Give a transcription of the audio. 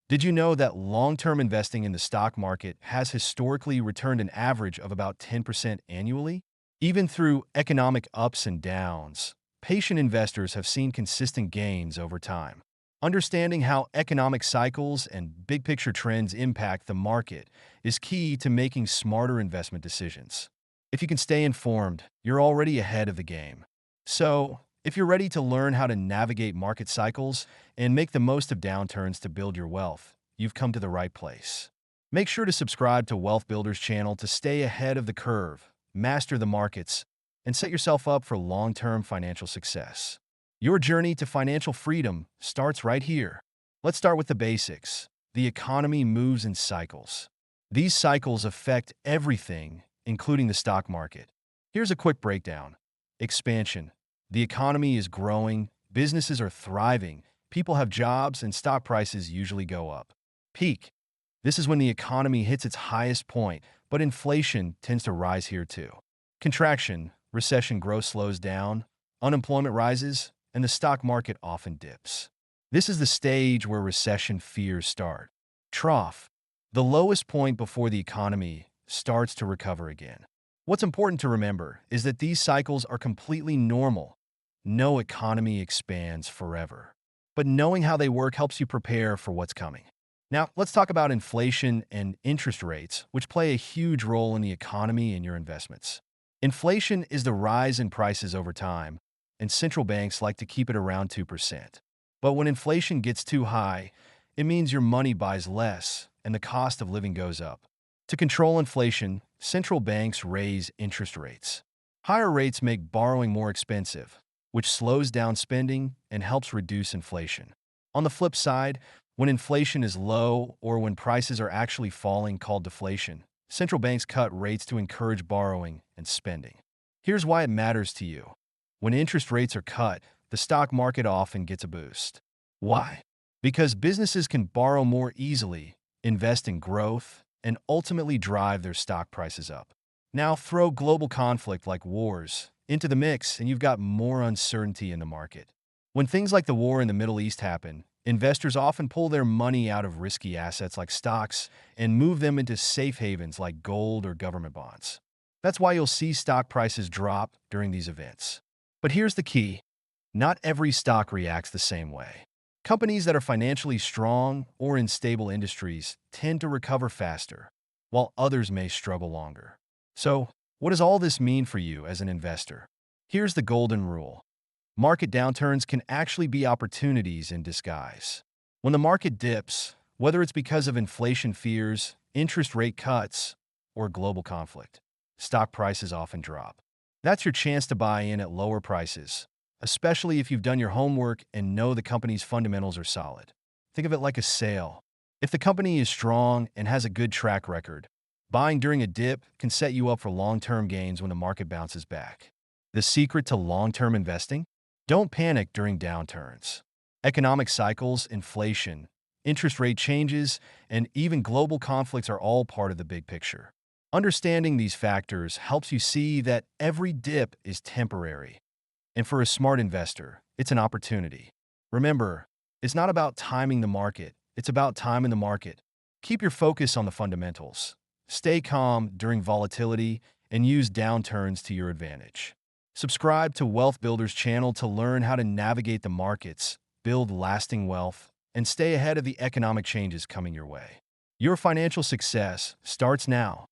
Did you know that long-term investing in the stock market has historically returned an average of about 10% annually? Even through economic ups and downs, patient investors have seen consistent gains over time. Understanding how economic cycles and big-picture trends impact the market is key to making smarter investment decisions. If you can stay informed, you're already ahead of the game. So, if you're ready to learn how to navigate market cycles and make the most of downturns to build your wealth, you've come to the right place. Make sure to subscribe to Wealth Builders channel to stay ahead of the curve, master the markets, and set yourself up for long-term financial success. Your journey to financial freedom starts right here. Let's start with the basics. The economy moves in cycles. These cycles affect everything, including the stock market. Here's a quick breakdown. Expansion. The economy is growing, businesses are thriving, people have jobs, and stock prices usually go up. Peak. This is when the economy hits its highest point, but inflation tends to rise here too. Contraction. Recession growth slows down, unemployment rises, and the stock market often dips. This is the stage where recession fears start. Trough. The lowest point before the economy starts to recover again. What's important to remember is that these cycles are completely normal. No economy expands forever. But knowing how they work helps you prepare for what's coming. Now, let's talk about inflation and interest rates, which play a huge role in the economy and your investments. Inflation is the rise in prices over time, and central banks like to keep it around 2%. But when inflation gets too high, it means your money buys less and the cost of living goes up. To control inflation, central banks raise interest rates. Higher rates make borrowing more expensive, which slows down spending and helps reduce inflation. On the flip side, when inflation is low or when prices are actually falling, called deflation, central banks cut rates to encourage borrowing and spending. Here's why it matters to you. When interest rates are cut, the stock market often gets a boost. Why? Because businesses can borrow more easily, invest in growth, and ultimately drive their stock prices up. Now throw global conflict like wars into the mix and you've got more uncertainty in the market. When things like the war in the Middle East happen, investors often pull their money out of risky assets like stocks and move them into safe havens like gold or government bonds. That's why you'll see stock prices drop during these events. But here's the key. Not every stock reacts the same way. Companies that are financially strong or in stable industries tend to recover faster, while others may struggle longer. So, what does all this mean for you as an investor? Here's the golden rule. Market downturns can actually be opportunities in disguise. When the market dips, whether it's because of inflation fears, interest rate cuts, or global conflict, stock prices often drop. That's your chance to buy in at lower prices, especially if you've done your homework and know the company's fundamentals are solid. Think of it like a sale. If the company is strong and has a good track record, buying during a dip can set you up for long-term gains when the market bounces back. The secret to long-term investing? Don't panic during downturns. Economic cycles, inflation, interest rate changes, and even global conflicts are all part of the big picture. Understanding these factors helps you see that every dip is temporary. And for a smart investor, it's an opportunity. Remember, it's not about timing the market, it's about timing the market. Keep your focus on the fundamentals. Stay calm during volatility and use downturns to your advantage. Subscribe to Wealth Builders channel to learn how to navigate the markets, build lasting wealth, and stay ahead of the economic changes coming your way. Your financial success starts now.